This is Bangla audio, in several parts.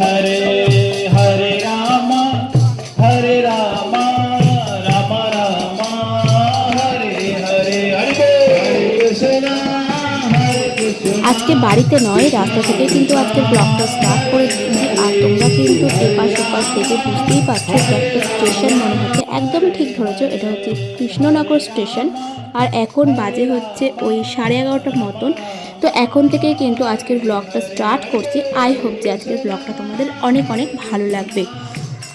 हरे हरे रामा राम राम हरे हरे हरे कृष्णा हरे कृष्णा। আজকে বাড়িতে নয়, রাস্তা থেকে কিন্তু আজকে ব্লগটা স্টার্ট করে দিচ্ছি। আর তোমরা কিন্তু এপাশ ওপাশ থেকে বুঝতেই পারছো এটা একটা স্টেশন মনে হচ্ছে। একদমই ঠিক ধরেছো, এটা হচ্ছে কৃষ্ণনগর স্টেশন। আর এখন বাজে হচ্ছে ওই 11:30টার মতন। তো এখন থেকে কিন্তু আজকের ব্লগটা স্টার্ট করছি। আই হোপ যে আজকের ব্লগটা তোমাদের অনেক অনেক ভালো লাগবে।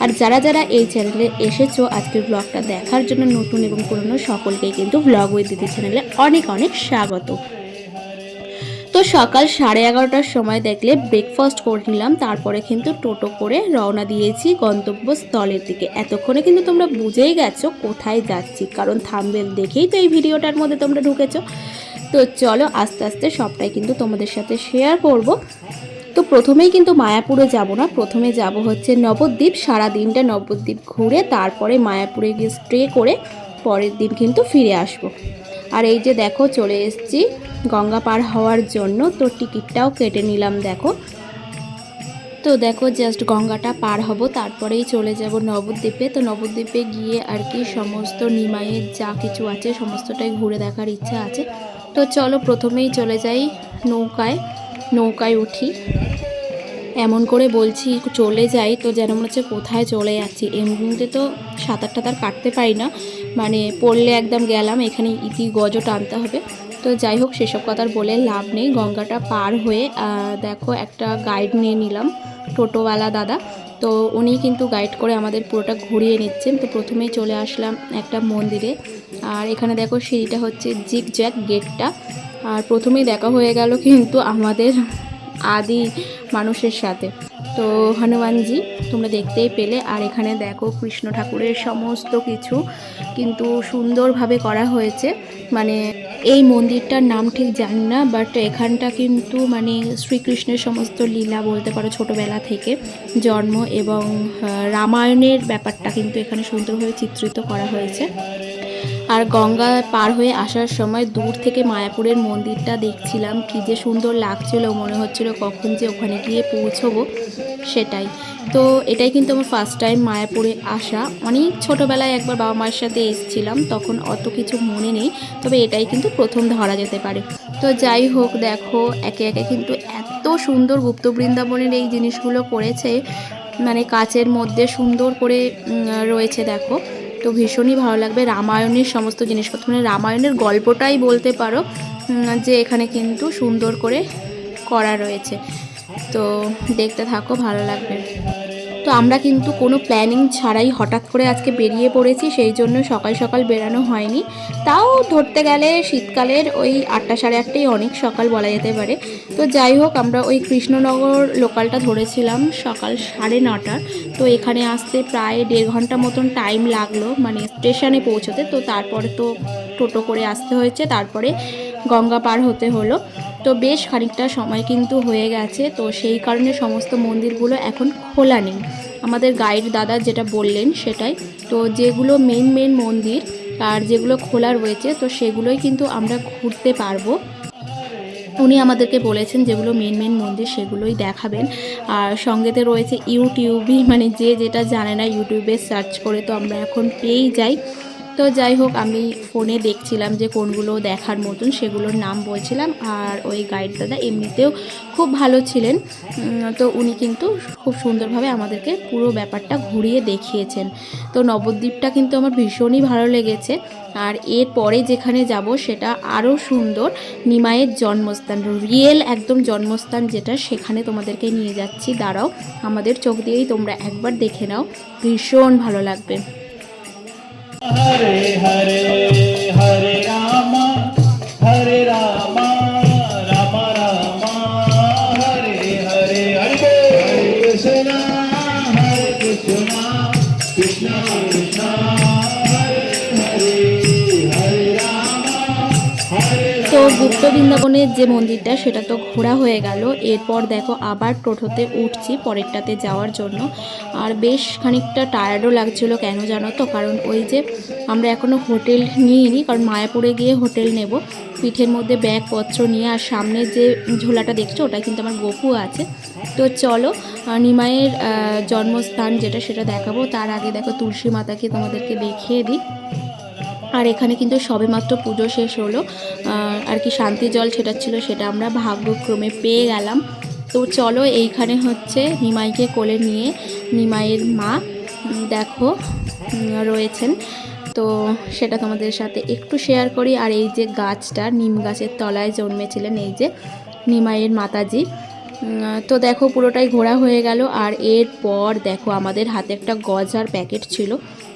আর যারা যারা এই চ্যানেলে এসেছো আজকের ব্লগটা দেখার জন্য, নতুন এবং পুরনো সকলকেই কিন্তু ব্লগ উইথ দিদি চ্যানেলে অনেক অনেক স্বাগত। তো সকাল 11:30টার সময় দেখলে ব্রেকফাস্ট করে নিলাম, তারপরে কিন্তু টোটো করে রওনা দিয়েছি গন্তব্যস্থলের দিকে। এতক্ষণে কিন্তু তোমরা বুঝেই গেছো কোথায় যাচ্ছি, কারণ থাম্বনেল দেখেই তো এই ভিডিওটার মধ্যে তোমরা ঢুকেছো। তো চলো আস্তে আস্তে সবটাই কিন্তু তোমাদের সাথে শেয়ার করব। তো প্রথমেই কিন্তু মায়াপুরে যাব না, প্রথমে যাব হচ্ছে নবদ্বীপ। সারা দিনটা নবদ্বীপ ঘুরে তারপরে মায়াপুরে গিয়ে স্টে করে পরের দিন কিন্তু ফিরে আসব। আর এই যে দেখো চলে এসেছি গঙ্গা পার হওয়ার জন্য, তো টিকিটটাও কেটে নিলাম দেখো। তো দেখো জাস্ট গঙ্গাটা পার হব, তারপরেই চলে যাব নবদ্বীপে। তো নবদ্বীপে গিয়ে আর কি সমস্ত নিমাইয়ের যা কিছু আছে সমস্তটাই ঘুরে দেখার ইচ্ছা আছে। তো চলো প্রথমেই চলে যাই নৌকায় উঠি। এমন করে বলছি চলে যাই তো যেন মনে হচ্ছে কোথায় চলে যাচ্ছি। এমনিতে তো সাঁতার টাতার কাটতে পারি না, মানে পড়লে একদম গেলাম, এখানে ইতি গজও টানতে হবে। তো যাই হোক সেসব কথার বলে লাভ নেই। গঙ্গাটা পার হয়ে দেখো একটা গাইড নিয়ে নিলাম, টোটোওয়ালা দাদা। তো উনি কিন্তু গাইড করে আমাদের পুরোটা ঘুরিয়ে নিচ্ছেন। তো প্রথমেই চলে আসলাম একটা মন্দিরে। আর এখানে দেখো সিঁড়িটা হচ্ছে জিগজ্যাগ গেটটা। আর প্রথমেই দেখা হয়ে গেল কিন্তু আমাদের আদি মানুষের সাথে, তো হনুমানজি তোমরা দেখতেই পেলে। আর এখানে দেখো কৃষ্ণ ঠাকুরের সমস্ত কিছু কিন্তু সুন্দরভাবে করা হয়েছে। মানে এই মন্দিরটার নাম ঠিক জানি না, বাট এখানটা কিন্তু মানে শ্রীকৃষ্ণের সমস্ত লীলা বলতে পারো, ছোটোবেলা থেকে জন্ম এবং রামায়ণের ব্যাপারটা কিন্তু এখানে সুন্দরভাবে চিত্রিত করা হয়েছে। আর গঙ্গা পার হয়ে আসার সময় দূর থেকে মায়াপুরের মন্দিরটা দেখছিলাম, কী যে সুন্দর লাগছিল, মনে হচ্ছিল কখন যে ওখানে গিয়ে পৌঁছবো সেটাই। তো এটাই কিন্তু আমার ফার্স্ট টাইম মায়াপুরে আসা। অনেক ছোটোবেলায় একবার বাবা মায়ের সাথে এসেছিলাম, তখন অত কিছু মনে নেই, তবে এটাই কিন্তু প্রথম ধরা যেতে পারে। তো যাই হোক দেখো একে একে কিন্তু এত সুন্দর গুপ্ত বৃন্দাবনের এই জিনিসগুলো করেছে, মানে কাচের মধ্যে সুন্দর করে রয়েছে দেখো। তো ভীষণই ভালো লাগবে। রামায়ণের সমস্ত জিনিসপত্র, মানে রামায়ণের গল্পটাই বলতে পারো যে এখানে কিন্তু সুন্দর করে করা রয়েছে। তো দেখতে থাকো, ভালো লাগবে। তো আমরা কিন্তু কোনো প্ল্যানিং ছাড়াই হঠাৎ করে আজকে বেরিয়ে পড়েছি, সেই জন্য সকাল সকাল বেরানো হয়নি। তাও ধরতে গেলে শীতকালের ওই 8টা সাড়ে 8টাই অনেক সকাল বলা যেতে পারে। তো যাই হোক আমরা ওই কৃষ্ণনগর লোকালটা ধরেছিলাম সকাল 9:30টার। তো এখানে আসতে প্রায় 1.5 ঘন্টা মতন টাইম লাগলো, মানে স্টেশনে পৌঁছতে। তো তারপরে তো টোটো করে আসতে হয়েছে, তারপরে গঙ্গা পার হতে হলো। তো বেশ খানিকটা সময় কিন্তু হয়ে গেছে, তো সেই কারণে সমস্ত মন্দিরগুলো এখন খোলা নেই। আমাদের গাইড দাদা যেটা বললেন সেটাই, তো যেগুলো মেন মন্দির আর যেগুলো খোলা রয়েছে তো সেগুলোই কিন্তু আমরা ঘুরতে পারবো। উনি আমাদেরকে বলেছেন যেগুলো মেন মন্দির সেগুলোই দেখাবেন। আর সঙ্গেতে রয়েছে ইউটিউবই, মানে যে যেটা জানে না ইউটিউবে সার্চ করে তো আমরা এখন পেয়েই যাই। তো যাই হোক আমি ফোনে দেখছিলাম যে কোনগুলো দেখার মতন, সেগুলোর নাম বলছিলাম। আর ওই গাইড দাদা এমনিতেও খুব ভালো ছিলেন, তো উনি কিন্তু খুব সুন্দরভাবে আমাদেরকে পুরো ব্যাপারটা ঘুরিয়ে দেখিয়েছেন। তো নবদ্বীপটা কিন্তু আমার ভীষণই ভালো লেগেছে। আর এরপরে যেখানে যাব সেটা আরও সুন্দর, নিমাইয়ের জন্মস্থান, রিয়েল একদম জন্মস্থান যেটা, সেখানে তোমাদেরকে নিয়ে যাচ্ছি। দাঁড়াও আমাদের চোখ দিয়েই তোমরা একবার দেখে নাও, ভীষণ ভালো লাগবে। हरे हरे हरे राम राम राम हरे हरे हरे कृष्णा कृष्णा कृष्णा हरे हरे हरे राम हरे। তো গুপ্ত বৃন্দাবনের যে মন্দিরটা সেটা তো ঘোরা হয়ে গেল। এরপর দেখো আবার টোটোতে উঠছি পরেরটাতে যাওয়ার জন্য। আর বেশ খানিকটা টায়ার্ডও লাগছিল, কেন জানো তো, কারণ ওই যে আমরা এখনও হোটেল নিইনি, কারণ মায়াপুরে গিয়ে হোটেল নেব। পিঠের মধ্যে ব্যাগপত্র নিয়ে, আর সামনে যে ঝোলাটা দেখছো ওটা কিন্তু আমার গপু আছে। তো চলো নিমাইয়ের জন্মস্থান যেটা সেটা দেখাবো, তার আগে দেখো তুলসী মাতাকে তোমাদেরকে দেখিয়ে দিই। আর এখানে কিন্তু সবেমাত্র পুজো শেষ হলো, আর কি শান্তি জল ছেটাচ্ছিল, সেটা আমরা ভাগ্যক্রমে পেয়ে গেলাম। তো চলো এইখানে হচ্ছে নিমাইকে কোলে নিয়ে নিমাইয়ের মা দেখো রয়েছেন, তো সেটা তোমাদের সাথে একটু শেয়ার করি। আর এই যে গাছটা, নিম গাছের তলায় জন্মেছিলেন এই যে নিমাইয়ের মাতাজি। তো দেখো পুরোটাই ঘোরা হয়ে গেল। আর এরপর দেখো আমাদের হাতে একটা গজার প্যাকেট ছিল,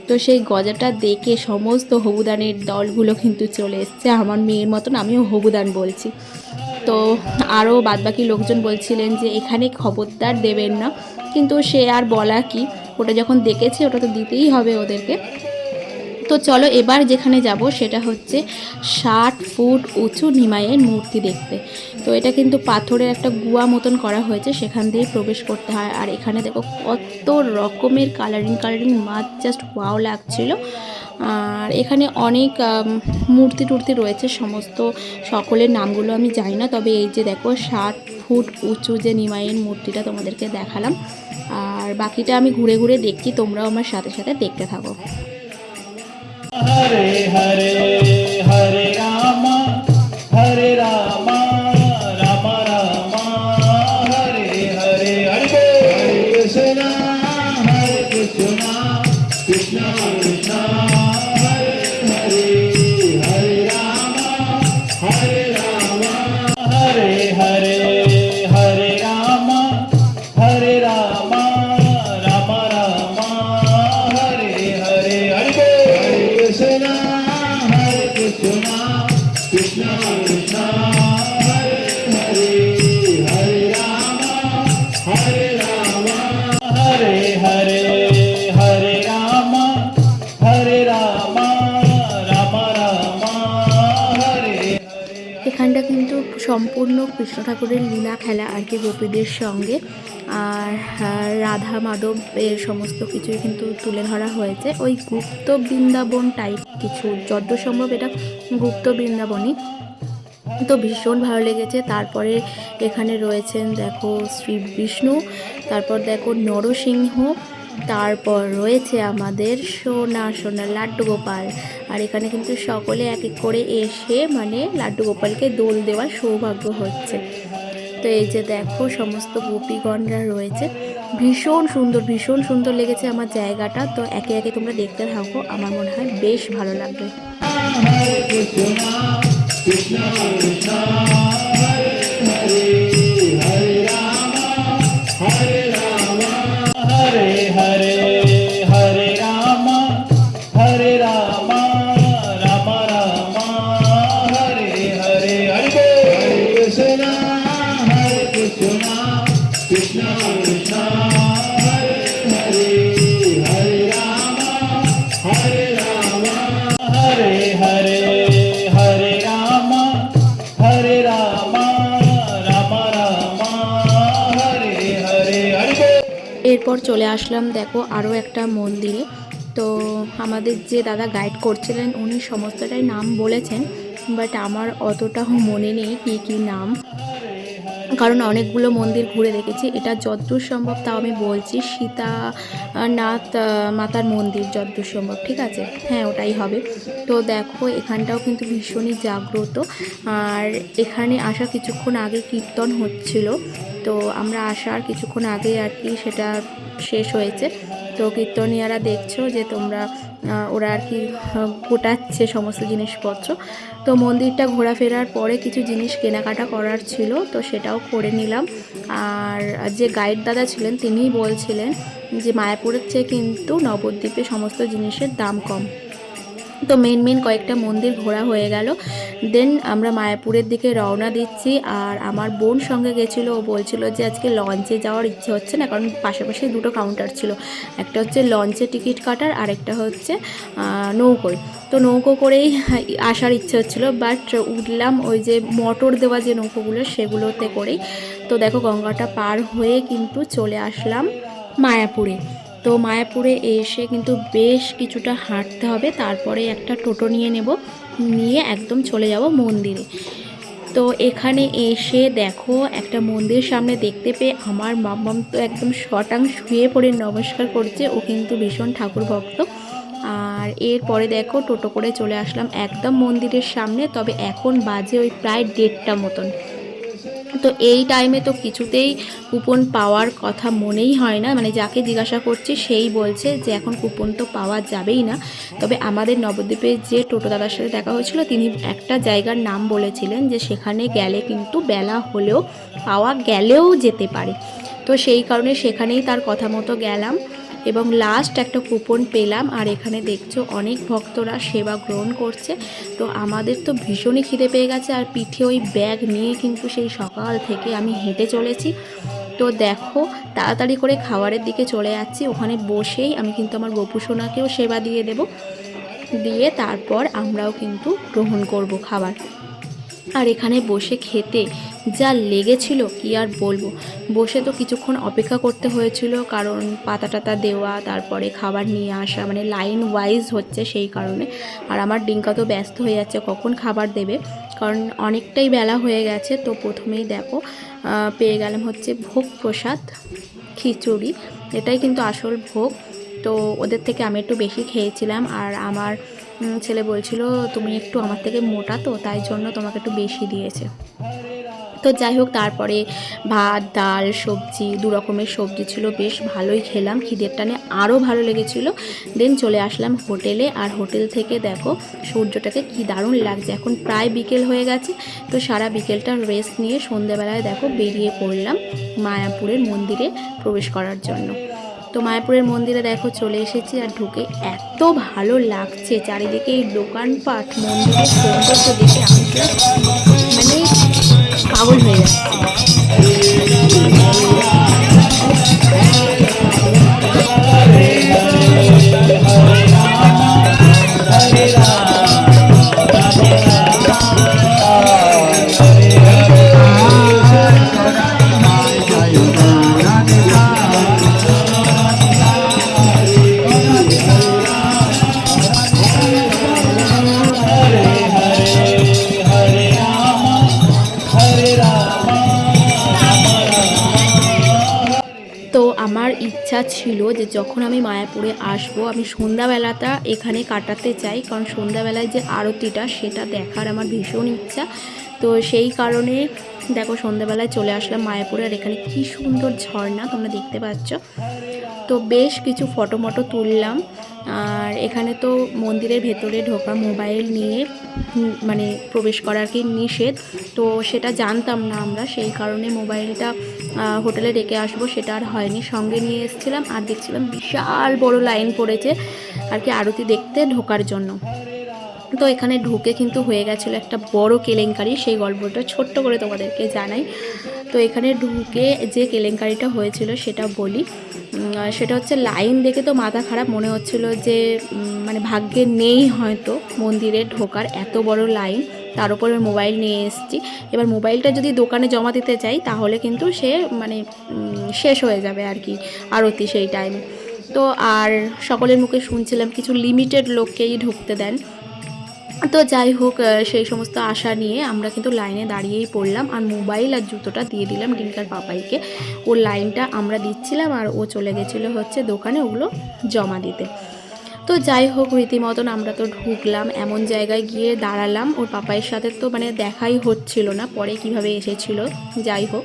তো সেই গজাটা দেখে সমস্ত হবুদানের দলগুলো কিন্তু চলে এসছে। আমার মেয়ের মতন আমিও হবুদান বলছি। তো আরও বাদবাকি লোকজন বলছিলেন যে এখানে খবরদার দেবেন না, কিন্তু সে আর বলা কি, ওটা যখন দেখেছে ওটা তো দিতেই হবে ওদেরকে। তো চলো এবার যেখানে যাব সেটা হচ্ছে 60 ফুট উঁচু নিমাইয়ের মূর্তি দেখতে। তো এটা কিন্তু পাথরের একটা গুয়া মতন করা হয়েছে, সেখান দিয়েই প্রবেশ করতে হয়। আর এখানে দেখো কত রকমের কালারিং মাছ, জাস্ট ওয়াও লাগছিল। আর এখানে অনেক মূর্তি টুর্তি রয়েছে, সকলের নামগুলো আমি জানি না, তবে এই যে দেখো 60 ফুট উঁচু যে নিমাইয়ের মূর্তিটা তোমাদেরকে দেখালাম। আর বাকিটা আমি ঘুরে ঘুরে দেখছি, তোমরাও আমার সাথে সাথে দেখতে থাকো। हरे हरे हरे राम राम राम हरे हरे हरे कृष्णा कृष्णा कृष्णा हरे हरे हरे राम हरे हरे हरे राम राम राम हरे हरे हरे कृष्णा कृष्णा कृष्णा कृष्णा हरे हरे हरे राम हरे हरे हरे राम राम राम हरे हरे। এখানটা কিন্তু সম্পূর্ণ কৃষ্ণ ঠাকুরের লীলা খেলা আর কি গোপীদের সঙ্গে। আর রাধা মাধব এর সমস্ত কিছুই কিন্তু তুলে ধরা হয়েছে, ওই গুপ্ত বৃন্দাবন টাইপ কিছু, যতদূর সম্ভব এটা গুপ্ত বৃন্দাবনই। তো ভীষণ ভালো লেগেছে। তারপরে এখানে রয়েছেন দেখো শ্রী বিষ্ণু, তারপর দেখো নরসিংহ, তারপর রয়েছে আমাদের সোনা সোনা লাড্ডু গোপাল। আর এখানে কিন্তু সকলে এক এক করে এসে মানে লাড্ডু গোপালকে দোল দেওয়ার সৌভাগ্য হচ্ছে। তো এই যে দেখো সমস্ত গোপীগণরা রয়েছে, ভীষণ সুন্দর লেগেছে আমার জায়গাটা। তো একে একে তোমরা দেখতে থাকো, আমার মনে হয় বেশ ভালো লাগবে। हरे कृष्णा कृष्णा कृष्णा हरे हरे हरे राम हरे हरे हरे राम राम राम हरे हरे हरे कृष्णा कृष्णा कृष्णा हरे हरे हरे राम हरे हरे हरे राम राम राम हरे हरे हरे। এরপর চলে আসলাম দেখো আরও একটা মন্দিরে। তো আমাদের যে দাদা গাইড করছিলেন উনি সমস্তটাই নাম বলেছেন, বাট আমার অতটাও মনে নেই কী নাম, কারণ অনেকগুলো মন্দির ঘুরে দেখেছি। এটা যতদূর সম্ভব তাও আমি বলছি সীতানাথ মাতার মন্দির, যতদূর সম্ভব, ঠিক আছে, হ্যাঁ ওটাই হবে। তো দেখো এখানটাও কিন্তু ভীষণই জাগ্রত। আর এখানে আসা কিছুক্ষণ আগে কীর্তন হচ্ছিল, তো আমরা আসার কিছুক্ষণ আগে আর কি সেটা শেষ হয়েছে। তো কীর্তনিয়ারা দেখছো যে তোমরা ওরা আর কি গোটাচ্ছে সমস্ত জিনিসপত্র। তো মন্দিরটা ঘোরাফেরার পরে কিছু জিনিস কেনাকাটা করার ছিল, তো সেটাও করে নিলাম। আর যে গাইড দাদা ছিলেন তিনিই বলছিলেন যে মায়াপুরের চেয়ে কিন্তু নবদ্বীপে সমস্ত জিনিসের দাম কম। তো মেন কয়েকটা মন্দির ঘোরা হয়ে গেল। দেন আমরা মায়াপুরের দিকে রওনা দিচ্ছি। আর আমার বোন সঙ্গে গেছিলো, ও বলছিল যে আজকে লঞ্চে যাওয়ার ইচ্ছে হচ্ছে না, কারণ পাশাপাশি দুটো কাউন্টার ছিল, একটা হচ্ছে লঞ্চে টিকিট কাটার আর একটা হচ্ছে নৌকোয়। তো নৌকো করেই আসার ইচ্ছে হচ্ছিলো, বাট উঠলাম ওই যে মোটর দেওয়া যে নৌকোগুলো সেগুলোতে করেই। তো দেখো গঙ্গাটা পার হয়ে কিন্তু চলে আসলাম মায়াপুরে। তো মায়াপুরে এসে কিন্তু বেশ কিছুটা হাঁটতে হবে, তারপরে একটা টোটো নিয়ে একদম চলে যাব মন্দিরে। তো এখানে এসে দেখো একটা মন্দির সামনে দেখতে পেয়ে আমার মাম্মাম তো একদম শটাং শুয়ে পড়ে নমস্কার করছে, ও কিন্তু ভীষণ ঠাকুর ভক্ত। আর এরপরে দেখো টোটো করে চলে আসলাম একদম মন্দিরের সামনে। তবে এখন বাজে ওই প্রায় 1:30 মতন। তো এই টাইমে তো কিছুতেই কুপন পাওয়ার কথা মনেই হয় না, মানে যাকে জিজ্ঞাসা করছি সেই বলছে যে এখন কুপন তো পাওয়া যাবেই না। তবে আমাদের নবদ্বীপে যে টোটো দাদার সাথে দেখা হয়েছিল তিনি একটা জায়গার নাম বলেছিলেন যে সেখানে গেলে কিন্তু বেলা হলেও পাওয়া গেলেও যেতে পারে। তো সেই কারণে সেখানেই তার কথা মতো গেলাম এবং লাস্ট একটা কুপন পেলাম। আর এখানে দেখছো অনেক ভক্তরা সেবা গ্রহণ করছে। তো আমাদের তো ভীষণই খিদে পেয়ে গেছে, আর পিঠে ওই ব্যাগ নিয়ে কিন্তু সেই সকাল থেকে আমি হেঁটে চলেছি। তো দেখো তাড়াতাড়ি করে খাবারের দিকে চলে যাচ্ছি, ওখানে বসেই আমি কিন্তু আমার গোপুসোনাকেও সেবা দিয়ে দেব, দিয়ে তারপর আমরাও কিন্তু গ্রহণ করব খাবার। আর এখানে বসে খেতে যা লেগেছিল কি আর বলবো। বসে তো কিছুক্ষণ অপেক্ষা করতে হয়েছিল, কারণ পাতা টাতা দেওয়া, তারপরে খাবার নিয়ে আসা, মানে লাইন ওয়াইজ হচ্ছে সেই কারণে। আর আমার ডিঙ্কা তো ব্যস্ত হয়ে যাচ্ছে কখন খাবার দেবে, কারণ অনেকটাই বেলা হয়ে গেছে। তো প্রথমেই দেখো পেয়ে গেলাম হচ্ছে ভোগ প্রসাদ খিচুড়ি, এটাই কিন্তু আসল ভোগ। তো ওদের থেকে আমি একটু বেশি খেয়েছিলাম, আর আমার ছেলে বলছিল তুমি একটু আমার থেকে মোটা, তো তাই জন্য তোমাকে একটু বেশি দিয়েছে। তো যাই হোক, তারপরে ভাত ডাল সবজি 2 রকমের সবজি ছিল, বেশ ভালোই খেলাম, খিদের টানে আরও ভালো লেগেছিল। দেন চলে আসলাম হোটেলে, আর হোটেল থেকে দেখো সূর্যটাকে কি দারুণ লাগছে, এখন প্রায় বিকেল হয়ে গেছে। তো সারা বিকেলটা রেস্ট নিয়ে সন্ধ্যেবেলায় দেখো বেরিয়ে পড়লাম মায়াপুরের মন্দিরে প্রবেশ করার জন্য। তো মায়াপুরের মন্দিরে দেখো চলে এসেছি, আর ঢুকে এত ভালো লাগছে চারিদিকে এই দোকানপাট, মন্দিরের সৌন্দর্য দেখে আমি মানে পাগল হয়ে যাচ্ছে। তো আমার ইচ্ছা ছিল যে যখন আমি মায়াপুরে আসবো আমি সন্ধ্যাবেলাটা এখানে কাটাতে চাই, কারণ সন্ধ্যাবেলায় যে আরতিটা সেটা দেখার আমার ভীষণ ইচ্ছা। তো সেই কারণে দেখো সন্ধ্যাবেলায় চলে আসলাম মায়াপুরে, আর এখানে কি সুন্দর ঝর্ণা তোমরা দেখতে পাচ্ছ। তো বেশ কিছু ফটো মটো তুললাম। আর এখানে তো মন্দিরের ভেতরে ঢোকা মোবাইল নিয়ে মানে প্রবেশ করার কি নিষেধ, তো সেটা জানতাম না আমরা, সেই কারণে মোবাইলটা হোটেলে রেখে আসবো সেটা আর হয়নি, সঙ্গে নিয়ে এসেছিলাম। আর দেখছিলাম বিশাল বড় লাইন পড়েছে আর কি আরতি দেখতে ঢোকার জন্য। তো এখানে ঢুকে কিন্তু হয়ে গেছিলো একটা বড় কেলেঙ্কারি, সেই গল্পটা ছোট্ট করে তোমাদেরকে জানাই। তো এখানে ঢুকে যে কেলেঙ্কারিটা হয়েছিল সেটা বলি। সেটা হচ্ছে লাইন দেখে তো মাথা খারাপ মনে হচ্ছিল যে মানে ভাগ্যে নেই হয়তো মন্দিরে ঢোকার, এত বড় লাইন, তার উপরে মোবাইল নিয়ে এসেছি। এবার মোবাইলটা যদি দোকানে জমা দিতে চাই তাহলে কিন্তু সে মানে শেষ হয়ে যাবে আর কি আরতি সেই টাইমে। তো আর সকলের মুখে শুনছিলাম কিছু লিমিটেড লোককেই ঢুকতে দেন। তো যাই হোক, সেই সমস্ত আশা নিয়ে আমরা কিন্তু লাইনে দাঁড়িয়েই পড়লাম, আর মোবাইল আর জুতোটা দিয়ে দিলাম ডিঙ্কার পাপাইকে। ওর লাইনটা আমরা দিচ্ছিলাম আর ও চলে গেছিলো হচ্ছে দোকানে ওগুলো জমা দিতে। তো যাই হোক, রীতিমতন আমরা তো ঢুকলাম, এমন জায়গায় গিয়ে দাঁড়ালাম ওর পাপাইয়ের সাথে, তো মানে দেখাই হচ্ছিল না পরে কিভাবে এসেছিল। যাই হোক,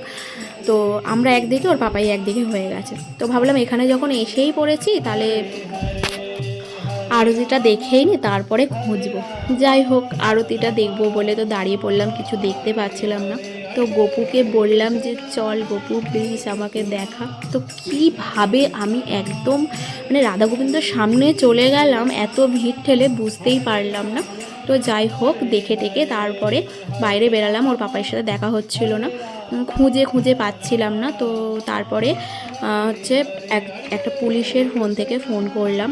তো আমরা একদিকে ওর পাপাই একদিকে হয়ে গেছে। তো ভাবলাম এখানে যখন এসেই পড়েছি তাহলে আরতিটা দেখেই নি তারপরে খুঁজবো। যাই হোক, আরতিটা দেখবো বলে তো দাঁড়িয়ে পড়লাম, কিছু দেখতে পাচ্ছিলাম না। তো গপুকে বললাম যে চল গপু প্লিজ আমাকে দেখা। তো কীভাবে আমি একদম মানে রাধা গোবিন্দর সামনে চলে গেলাম, এত ভিড় ঠেলে বুঝতেই পারলাম না। তো যাই হোক দেখে টেকে তারপরে বাইরে বেরালাম, ওর পাপার সাথে দেখা হচ্ছিল না, খুঁজে খুঁজে পাচ্ছিলাম না। তো তারপরে হচ্ছে একটা পুলিশের ফোন থেকে ফোন করলাম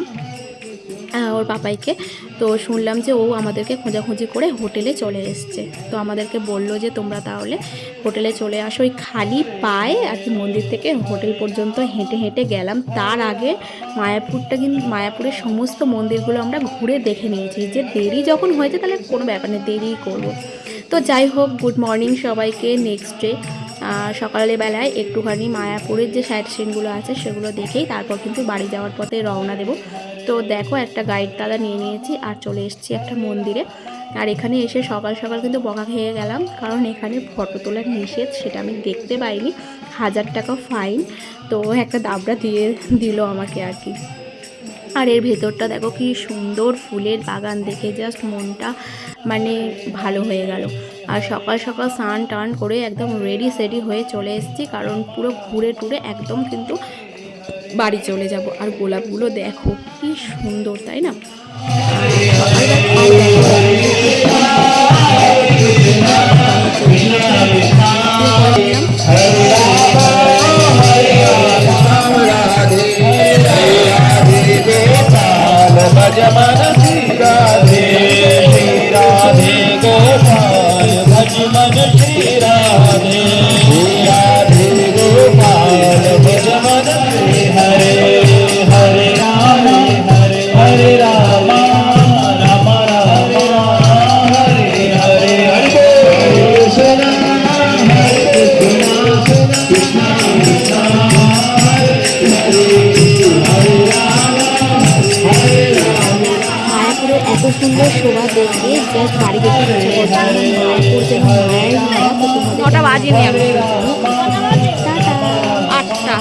ওর পাপাইকে। তো শুনলাম যে ও আমাদেরকে খোঁজাখুঁজি করে হোটেলে চলে এসছে। তো আমাদেরকে বললো যে তোমরা তাহলে হোটেলে চলে আসো। ওই খালি পায়ে আর কি মন্দির থেকে হোটেল পর্যন্ত হেঁটে হেঁটে গেলাম। তার আগে মায়াপুরের সমস্ত মন্দিরগুলো আমরা ঘুরে দেখে নিয়েছি, যে দেরি যখন হয়েছে তাহলে কোনো ব্যাপার নেই, দেরিই করবো। তো যাই হোক, গুড মর্নিং সবাইকে। নেক্সট ডে সকালবেলায় একটুখানি মায়াপুরের যে সাইট সিনগুলো আছে সেগুলো দেখেই তারপর কিন্তু বাড়ি যাওয়ার পথে রওনা দেবো। তো দেখো একটা গাইড দাদা নিয়ে নিয়েছি আর চলে এসেছি একটা মন্দিরে। আর এখানে এসে সকাল সকাল কিন্তু বকা খেয়ে গেলাম, কারণ এখানে ফটো তোলার নিষেধ, সেটা আমি দেখতে পাইনি। 1000 টাকা ফাইন। তো একটা দাবড়া দিয়ে দিল আমাকে আর কি। আর এর ভেতরটা দেখো কি সুন্দর ফুলের বাগান, দেখে জাস্ট মনটা মানে ভালো হয়ে গেল। আর সকাল সকাল স্নান টান করে একদম রেডি সেডি হয়ে চলে এসেছি, কারণ পুরো ঘুরে টুরে একদম কিন্তু বাড়ি চলে যাব। আর গোলাপগুলো দেখো কি সুন্দর, তাই না? এত সুন্দর শোভা দেখে জাস্ট বাড়ি যেতে ইচ্ছে করছে। মায়াপুর যেন মায়ের মায়া। তো তোমাদের 9টা বাজেনি, টাটা। 8টা।